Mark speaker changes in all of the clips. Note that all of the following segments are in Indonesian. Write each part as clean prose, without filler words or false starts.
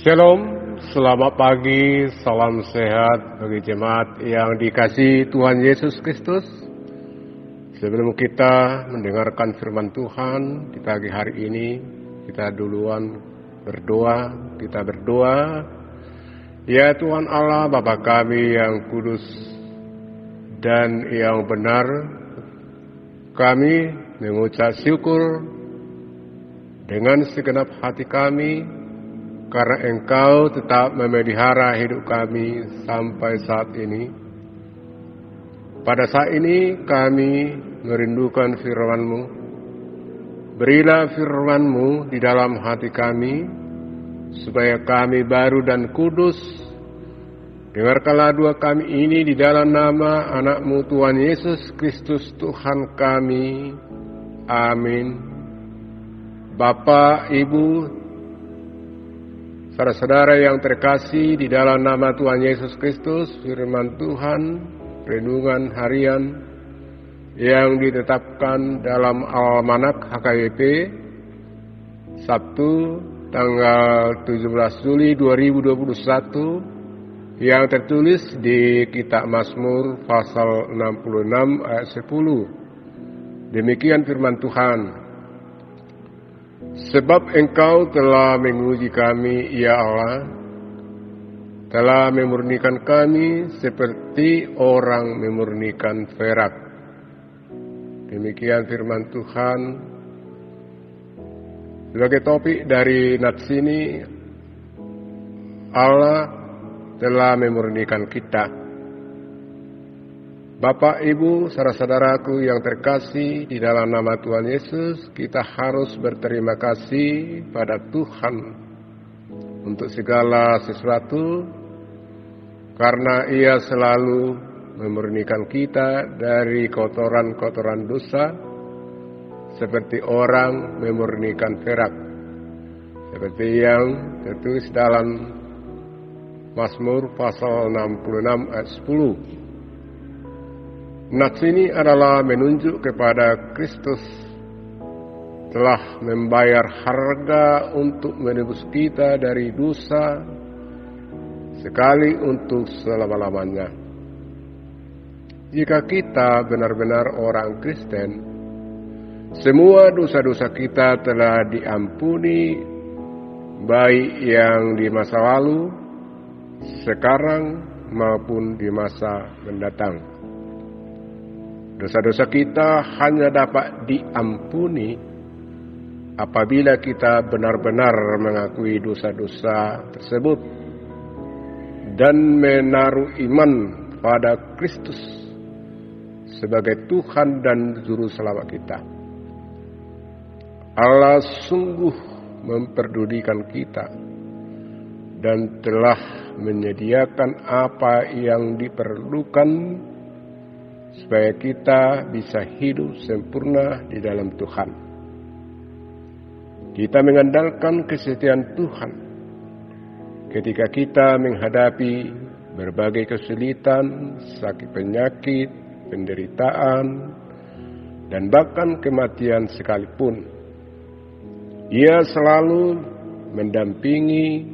Speaker 1: Shalom, selamat pagi, salam sehat bagi jemaat yang dikasihi Tuhan Yesus Kristus. Sebelum kita mendengarkan firman Tuhan di pagi hari ini, kita duluan berdoa. Kita berdoa, ya Tuhan Allah Bapa kami yang kudus dan yang benar, kami mengucap syukur dengan segenap hati kami karena Engkau tetap memelihara hidup kami sampai saat ini. Pada saat ini kami merindukan firman-Mu. Berilah firman-Mu di dalam hati kami, supaya kami baru dan kudus. Dengarkanlah doa kami ini di dalam nama anak-Mu Tuhan Yesus Kristus Tuhan kami. Amin. Bapak, Ibu, saudara-saudara yang terkasih, di dalam nama Tuhan Yesus Kristus, firman Tuhan, renungan harian yang ditetapkan dalam Almanak HKBP, Sabtu tanggal 17 Juli 2021, yang tertulis di Kitab Mazmur pasal 66 ayat 10. Demikian firman Tuhan. Sebab Engkau telah menguji kami, ya Allah, telah memurnikan kami seperti orang memurnikan perak. Demikian firman Tuhan. Sebagai topik dari nats ini, Allah telah memurnikan kita. Bapak, Ibu, saudara-saudaraku yang terkasih, di dalam nama Tuhan Yesus, kita harus berterima kasih pada Tuhan untuk segala sesuatu, karena Ia selalu memurnikan kita dari kotoran-kotoran dosa, seperti orang memurnikan perak, seperti yang tertulis dalam Mazmur pasal 66 ayat 10. Nats ini adalah menunjuk kepada Kristus telah membayar harga untuk menebus kita dari dosa sekali untuk selama-lamanya. Jika kita benar-benar orang Kristen, semua dosa-dosa kita telah diampuni, baik yang di masa lalu, sekarang maupun di masa mendatang. Dosa-dosa kita hanya dapat diampuni apabila kita benar-benar mengakui dosa-dosa tersebut dan menaruh iman pada Kristus sebagai Tuhan dan Juru Selamat kita. Allah sungguh memperdulikan kita dan telah menyediakan apa yang diperlukan supaya kita bisa hidup sempurna di dalam Tuhan. Kita mengandalkan kesetiaan Tuhan ketika kita menghadapi berbagai kesulitan, sakit penyakit, penderitaan, dan bahkan kematian sekalipun. Ia selalu mendampingi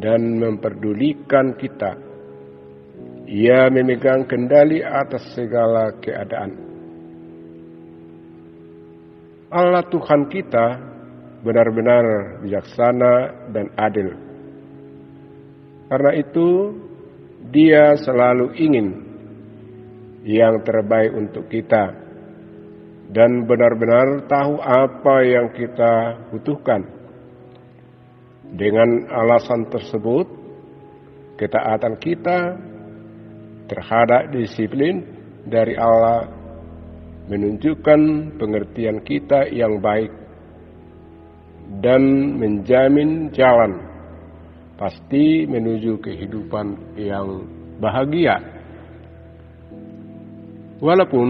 Speaker 1: dan memperdulikan kita. Ia memegang kendali atas segala keadaan. Allah Tuhan kita benar-benar bijaksana dan adil. Karena itu, Dia selalu ingin yang terbaik untuk kita dan benar-benar tahu apa yang kita butuhkan. Dengan alasan tersebut, ketaatan kita terhadap disiplin dari Allah menunjukkan pengertian kita yang baik dan menjamin jalan pasti menuju kehidupan yang bahagia. Walaupun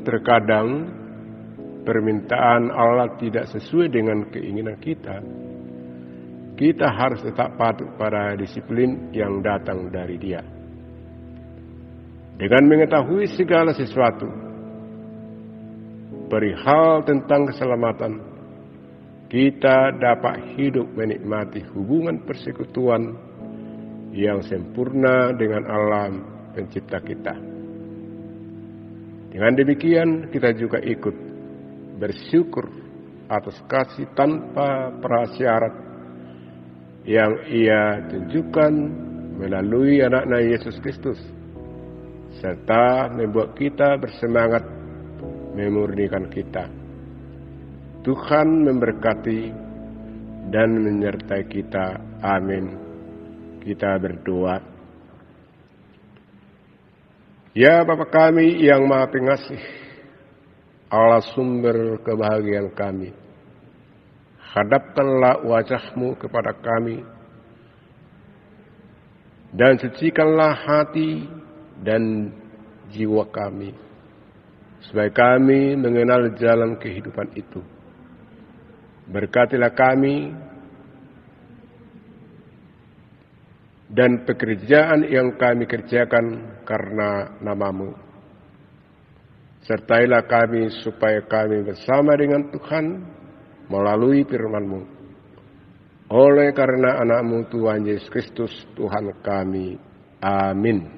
Speaker 1: terkadang permintaan Allah tidak sesuai dengan keinginan kita, kita harus tetap patuh pada disiplin yang datang dari Dia. Dengan mengetahui segala sesuatu perihal tentang keselamatan, kita dapat hidup menikmati hubungan persekutuan yang sempurna dengan alam pencipta kita. Dengan demikian kita juga ikut bersyukur atas kasih tanpa prasyarat yang Ia tunjukkan melalui anaknya Yesus Kristus, serta membuat kita bersemangat memurnikan kita. Tuhan memberkati dan menyertai kita. Amin. Kita berdoa. Ya Bapa kami yang Maha Pengasih, Allah sumber kebahagiaan kami, hadapkanlah wajah-Mu kepada kami, dan sucikanlah hati dan jiwa kami, supaya kami mengenal jalan kehidupan itu. Berkatilah kami dan pekerjaan yang kami kerjakan karena nama-Mu. Sertailah kami supaya kami bersama dengan Tuhan melalui firman-Mu. Oleh karena anak-Mu Tuhan Yesus Kristus Tuhan kami. Amin.